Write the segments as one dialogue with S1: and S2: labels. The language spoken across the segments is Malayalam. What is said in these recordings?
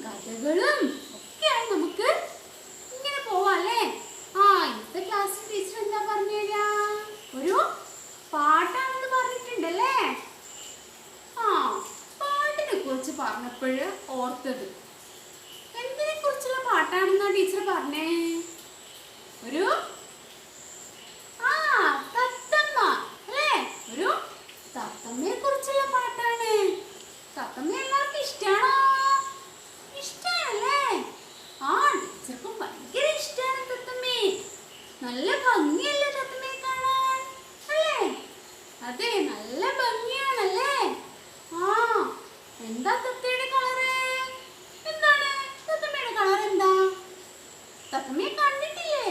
S1: കഥകളും ഒക്കെയായി നമുക്ക് ഇങ്ങനെ പോവാല്ലേ. ഇന്നത്തെ ക്ലാസ്സിൽ ടീച്ചർ എന്താ പറഞ്ഞു തരാ? ഒരു പാട്ടാണെന്ന് പറഞ്ഞിട്ടുണ്ടല്ലേ. പാട്ടിനെ കുറിച്ച് പറഞ്ഞപ്പോഴ് ഓർത്തത് എന്തിനെ കുറിച്ചുള്ള പാട്ടാണെന്നാ ടീച്ചർ പറഞ്ഞേ? ഒരു തത്തമ്മ അല്ലേ? ഒരു തത്തമ്മയെ കുറിച്ചുള്ള പാട്ടാണ്. തത്തമ്മ എല്ലാവർക്കും ഇഷ്ടാണോ? ഇഷ്ടല്ലേ? ടീച്ചർക്കും ഭയങ്കര ഇഷ്ടാണ് തത്തമ്മയെ. നല്ല ഭംഗിയല്ലേ തത്തമ്മയെ കാണാൻ അല്ലേ? അതെ, നല്ല ഭംഗിയാണല്ലേ. എന്താ തത്തയുടെ കളറ്? എന്താണ് തത്തമ്മയുടെ കളർ? എന്താ? തത്തമ്മയെ കണ്ടിട്ടില്ലേ?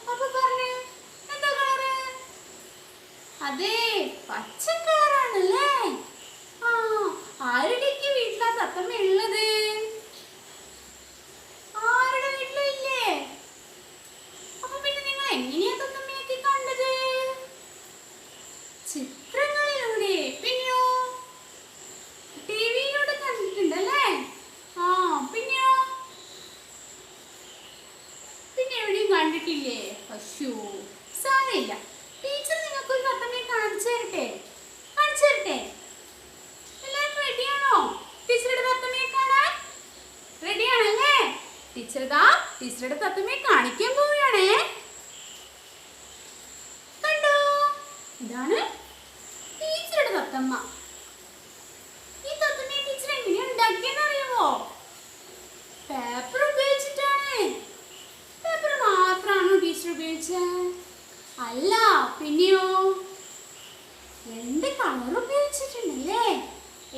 S1: അപ്പൊ പറഞ്ഞേ, എന്താ കളറ്? അതെ, പച്ച കളറാണല്ലേ. ആരുടെയൊക്കെ വീട്ടിലാ തത്തമ്മ ഉള്ളത്? ആരുടെ വീട്ടിലും ഇല്ലേ? അപ്പൊ പിന്നെ നിങ്ങൾ എങ്ങനെയാ തത്തമ്മയൊക്കെ കണ്ടത്? ചിത്രങ്ങളിലൂടെ. പിന്നെയോ ടിവിയിലൂടെ കണ്ടിട്ടുണ്ടല്ലേ. പിന്നെയോ പിന്നെ എവിടെയും കണ്ടിട്ടില്ലേ? സാരമില്ല, ടീച്ചർ നിങ്ങൾക്ക് ഒരു തത്തമ്മയെ കാണിച്ചു തരട്ടെ. എല്ലാവരും റെഡിയാണോ ടീച്ചറുടെ തത്തമ്മയെ കാണാൻ? റെഡിയാണല്ലേ? ടീച്ചറുടെ തത്തമ്മയെ കാണിക്കാൻ പോവുകയാണേ. കണ്ടോ, ഇതാണ് ടീച്ചറുടെ തത്തമ്മ. ഈ തത്തമ്മയെ ടീച്ചർ എങ്ങനെയാ ഉണ്ടാക്കിയെന്ന് അറിയാമോ? പേപ്പർ ഉപയോഗിച്ചിട്ടാണ്. പേപ്പർ മാത്രമാണോ ടീച്ചർ ഉപയോഗിച്ചത്? അല്ല, പിന്നെയോ 2 കളർ ഉപയോഗിച്ചിട്ടുണ്ടല്ലേ.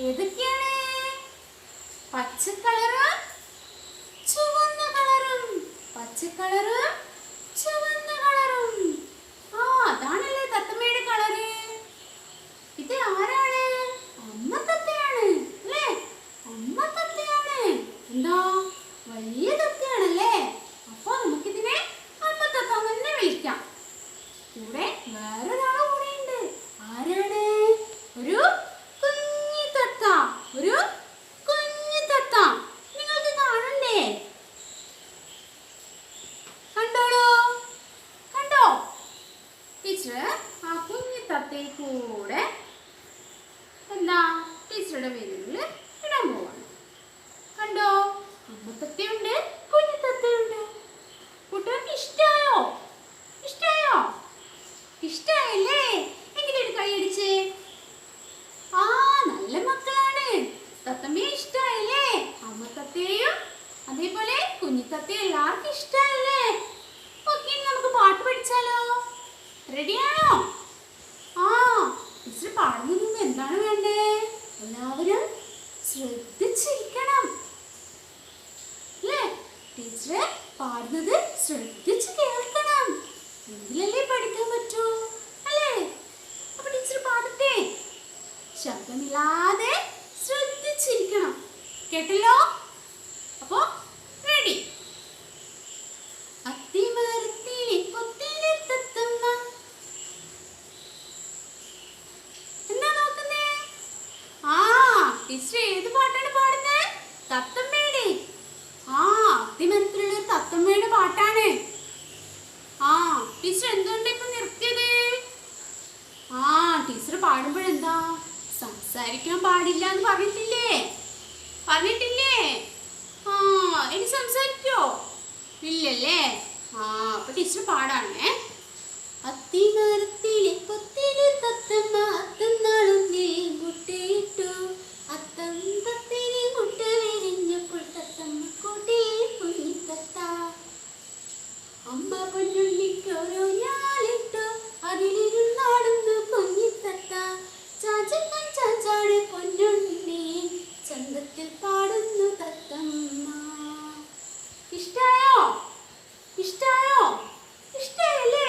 S1: ഏതൊക്കെയാണ്? പച്ച കളറും ചുവന്ന കളറും. പച്ച കളറും ചുവന്ന കളറും. അതാണല്ലേ തത്തമ്മയുടെ കളറ്. ഇത് ആരാണ്? അമ്മ തത്തയാണ് അല്ലേ? അമ്മ തത്തയാണ്. എന്താ, വലിയ തത്തയാണല്ലേ. അപ്പൊ നമുക്കിതിനെ അമ്മ തത്ത തന്നെ വിളിക്കാം. കൂടെ വേറൊരാളെ കൂടെ ഉണ്ട്. ആരാണ്? ഒരു കുഞ്ഞി തത്ത. നിങ്ങൾക്ക് കാണണ്ടേ? കണ്ടോ? ടീച്ചർ ആ കുഞ്ഞി തത്തയെ കൂടെ ടീച്ചറുടെ വിരലിൽ ഇടാൻ പോവാണ്. കണ്ടോ, അമ്മ തത്തയുണ്ട്, കുഞ്ഞി തത്തയുണ്ട്. കൂട്ടുകാർക്ക് ഇഷ്ടായോ? ഇഷ്ടായല്ലേ? എങ്ങനെയൊരു കൈയടിച്ചേ. നല്ല മക്കളാണ്. തത്തമ്മയെ ഇഷ്ടായല്ലേ? അമ്മ തത്തയെയും അതേപോലെ കുഞ്ഞി തത്തയും എല്ലാവർക്കും ഇഷ്ടായല്ലേ? ഓക്കെ, നമുക്ക് പാട്ട് പഠിച്ചാലോ? റെഡിയാണോ? ടീച്ചർ പാടുന്നതിന് മുമ്പ് എന്താണ് വേണ്ടേ? എല്ലാവരും ശ്രദ്ധിച്ചിരിക്കണം അല്ലേ? ടീച്ചർ പാടുന്നത് ശ്രദ്ധിച്ച് കേൾക്കണം. എങ്കിലല്ലേ പഠിക്കാൻ പറ്റൂ അല്ലേ? അപ്പൊ ടീച്ചർ പാടട്ടെ. ശബ്ദമില്ലാതെ ശ്രദ്ധിച്ചിരിക്കണം. കേട്ടല്ലോ? അപ്പൊ റെഡി. അത്തിമരത്തിലെ കൊത്തിലെ തത്തമ്മ. എന്താ നോക്കുന്നേ? ടീച്ചർ ഏത് പാട്ടാണ് പാടുന്നത്? തത്തമ്മയുടെ. അത്തിമരത്തിലുള്ള തത്തമ്മയുടെ പാട്ടാണ്. ടീച്ചർ എന്തുകൊണ്ട് ഇപ്പൊ നിർത്തിയത്? ടീച്ചർ പാടുമ്പോഴെന്താ സംസാരിക്കാൻ പാടില്ല എന്ന് പറഞ്ഞിട്ടില്ലേ? ഇനി സംസാരിക്കോ? ഇല്ലല്ലേ? അപ്പൊ ടീച്ചർ പാടാണേ. അത്തിമരത്തിലെ കൊത്തിലെ തത്തമ്മ അത്തന്നാളൊന്നിൽ മുട്ടയിട്ടു. അത്തം തത്തനെ മുട്ട വിരിഞ്ഞപ്പോൾ തത്തമ്മ കൂട്ടിൽ കുഞ്ഞിത്തത്ത. അമ്മ പൊന്നുണ്ണിക്കോരോ ഞാലിട്ടു. അതിലിരുന്നാടുന്നു കുഞ്ഞിത്തത്ത. ചാച്ചൻ ചാച്ചാട് പൊന്നുണ്ണി ചന്തത്തിൽ പാടുന്നു തത്തമ്മ. ഇഷ്ടായോ? ഇഷ്ടായല്ലേ?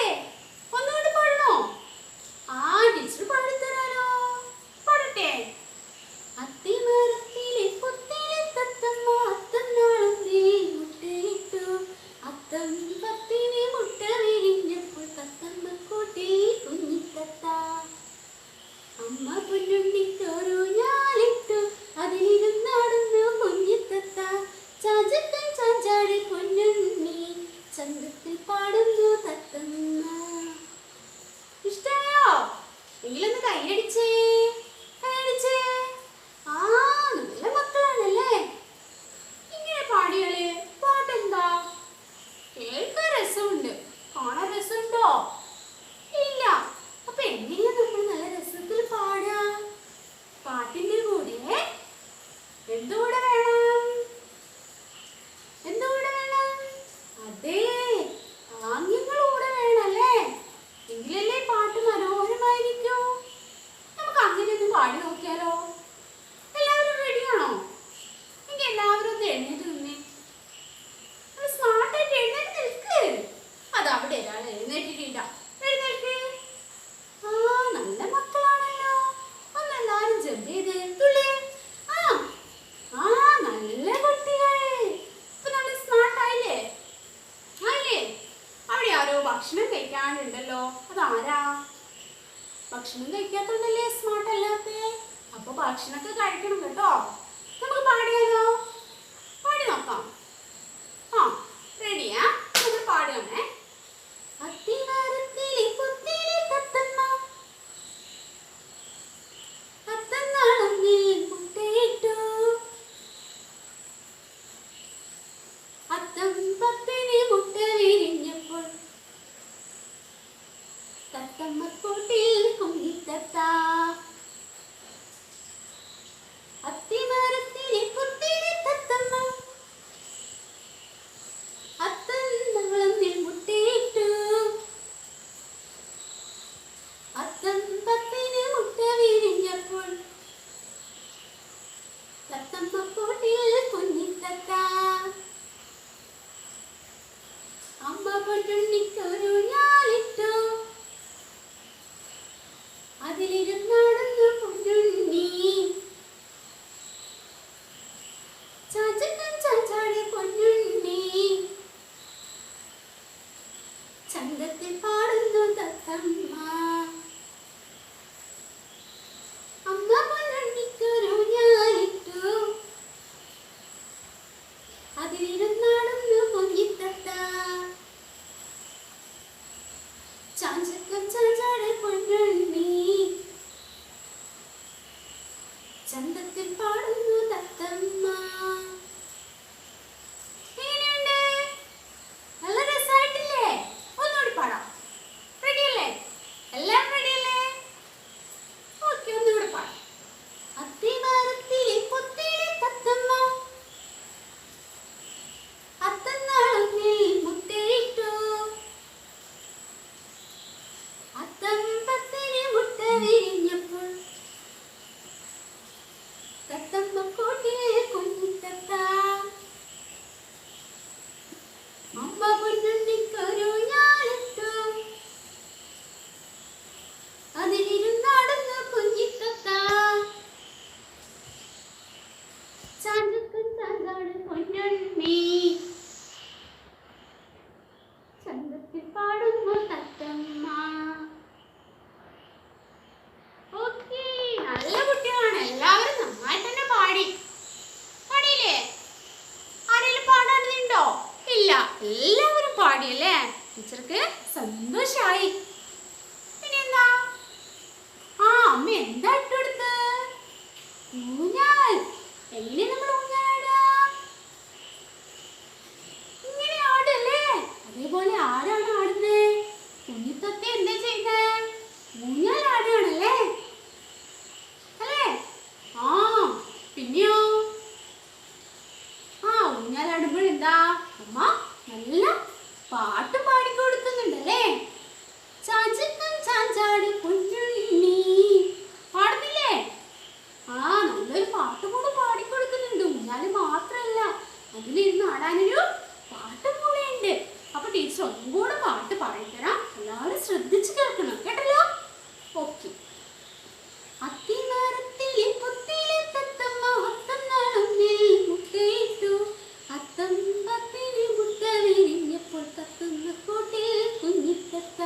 S1: ഭക്ഷണം കഴിക്കാത്തോണ്ടല്ലേ സ്മാർട്ട് അല്ലാത്തേ. അപ്പൊ ഭക്ഷണമൊക്കെ കഴിക്കണം കേട്ടോ. നമുക്ക് പാടിയാലോ? പാടി നോക്കാം. ആ റെഡിയാ? നമ്മൾ പാടുകയാണേ. അത്തിമരത്തിലെ കുത്തിലെ തത്തമ്മ അത്തന്നാളൊന്നിൽ മുട്ടയിട്ടു. അത്തം പത്തിന് മുട്ട വിരിഞ്ഞപ്പോൾ തത്തമ്മക്കൂട്ടിൽ കുഞ്ഞിത്തത്ത. അത്തിമരത്തിലെ കുത്തിലെ തത്തമ്മ അത്തന്നാളൊന്നിൽ മുട്ടയിട്ടു. അത്തം പത്തിന് മുട്ട വിരിഞ്ഞപ്പോൾ തത്തമ്മക്കൂട്ടിൽ കുഞ്ഞിത്തത്ത. അമ്മ പൊന്നുണ്ണിക്കൊരു ഞാലിട്ടു. അതിലിരുന്നാടുന്നു പൊന്നുണ്ണി. ചാച്ചക്കൻ ചാച്ചാടി പൊന്നുണ്ണി. ചന്തത്തിൽ പാടുന്നു തത്തമ്മ. അമ്മ പൊന്നുണ്ണിക്കൊരു ഞാലിട്ടു. അതിലിരുന്നാടുന്നു കുഞ്ഞിത്തത്ത. ചാഞ്ചക്കൻ ചാച്ചാടി പൊന്നുണ്ണി. ചന്തത്തിൽ പാടുന്നു തത്തമ്മ. എങ്ങനെയുണ്ട്? നല്ല രസമായിട്ടില്ലേ? ഒന്നുകൂടി പാടാം. റെഡിയല്ലേ? എല്ലാവരും റെഡിയല്ലേ? ഓക്കെ, ഒന്നുകൂടി പാടാം. അത്തിമരത്തിലെ കുത്തിലെ തത്തമ്മ അത്തന്നാളൊന്നിൽ മുട്ടയിട്ടു. അത്തം പത്തിന് മുട്ട വിരിഞ്ഞപ്പോൾ തത്തമ്മക്കൂട്ടിൽ കുഞ്ഞിത്തത്ത. അമ്മ പൊന്നുണ്ണിക്കൊരു ഞാലിട്ടു. അതിലിരുന്നാടുന്നു കുഞ്ഞിത്തത്ത. ചാഞ്ചക്കൻ ചാഞ്ചാട് പൊന്നുണ്ണി. ചന്തത്തിൽ പാടുന്നു തത്തമ്മ. ഓക്കേ, നല്ല കുട്ടികളാണ്. എല്ലാവരും നന്നായിട്ട് തന്നെ പാടി. പാടിയില്ലേ? ആരെങ്കിലും പാടാനുണ്ടോ? ഇല്ല, എല്ലാവരും പാടിയല്ലേ? ടീച്ചർക്ക് സന്തോഷായി. ഇനി എന്താ? ആ, അമ്മ എന്താ ഇട്ടുകൊടുത്ത്? ഊഞ്ഞാൽ. എങ്ങനെ നമ്മൾ ഊഞ്ഞാലാടാം? ഇങ്ങനെ ആടല്ലേ? അതേപോലെ ആരാണ് ആടുന്നേ? കുഞ്ഞിത്തത്ത എന്താ ചെയ്യുന്നേ? ഊഞ്ഞാൽ ആടുകയാണല്ലേ? അല്ലേ? ആ, പിന്നെയോ? ആ, ഊഞ്ഞാലാടുമ്പോഴെന്താ അമ്മ നല്ല പാട്ട് പാടിക്കൊടുക്കുന്നുണ്ടല്ലേ? ചാഞ്ചക്കൻ ചാഞ്ചാടി പൊന്നുണ്ണി. പാടുന്നില്ലേ? ആ, നല്ലൊരു പാട്ട് കൂടെ പാടിക്കൊടുക്കുന്നുണ്ട്. ഊഞ്ഞാല് മാത്രല്ല, അതിലിരുന്ന് ആടാനൊരു പാട്ടും കൂടെ ഉണ്ട്. അപ്പൊ ടീച്ചർ ഒന്നും കൂടെ പാട്ട് പാടിത്തരാം. എല്ലാവരും ശ്രദ്ധിച്ച് കേൾക്കണം കേട്ടല്ലോ? ഓക്കെ. അത്തിമരത്തിലെ കുത്തിലെ തത്തമ്മ അത്തന്നാളൊന്നിൽ മുട്ടയിട്ടു. അത്തം പത്തിന് മുട്ട വിരിഞ്ഞപ്പോൾ തത്തമ്മക്കൂട്ടിൽ കുഞ്ഞിത്തത്ത.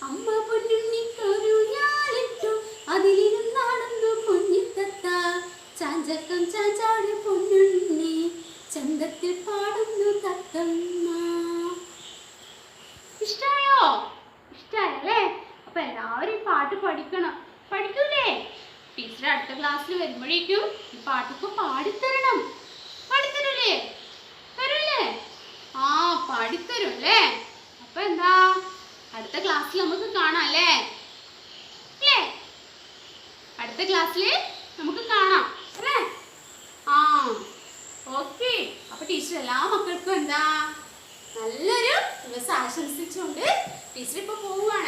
S1: അമ്മ പൊന്നുണ്ണിക്കൊരു ഞാലിട്ടു. അതിലിരുന്നാടുന്നു കുഞ്ഞിത്തത്ത. ചാഞ്ചക്കം ചാഞ്ചാടി പൊന്നുണ്ണി. ചന്തത്തിൽ പാടുന്നു തത്തമ്മ. ഇഷ്ടായോ? ഇഷ്ടായല്ലേ? അപ്പൊ എല്ലാവരും ഈ പാട്ട് പഠിക്കണം. പഠിക്കൂലേ? ടീച്ചർ അടുത്ത ക്ലാസ്സിൽ വരുമ്പോഴേക്കും ഈ പാട്ടൊക്കെ പാടിത്തരണം. പാടിത്തരൂലേ? തരൂലേ? ആ, പാടിത്തരും അല്ലേ? അപ്പൊ എന്താ, അടുത്ത ക്ലാസ്സിൽ നമുക്ക് കാണാം അല്ലേ? അടുത്ത ക്ലാസ്സിൽ നമുക്ക് കാണാം അല്ലേ? ആ, ഓക്കെ. അപ്പൊ ടീച്ചർ എല്ലാ മക്കൾക്കും എന്താ നല്ലൊരു ദിവസം ആശംസിച്ചുകൊണ്ട് ടീച്ചർ ഇപ്പൊ പോവുകയാണ്.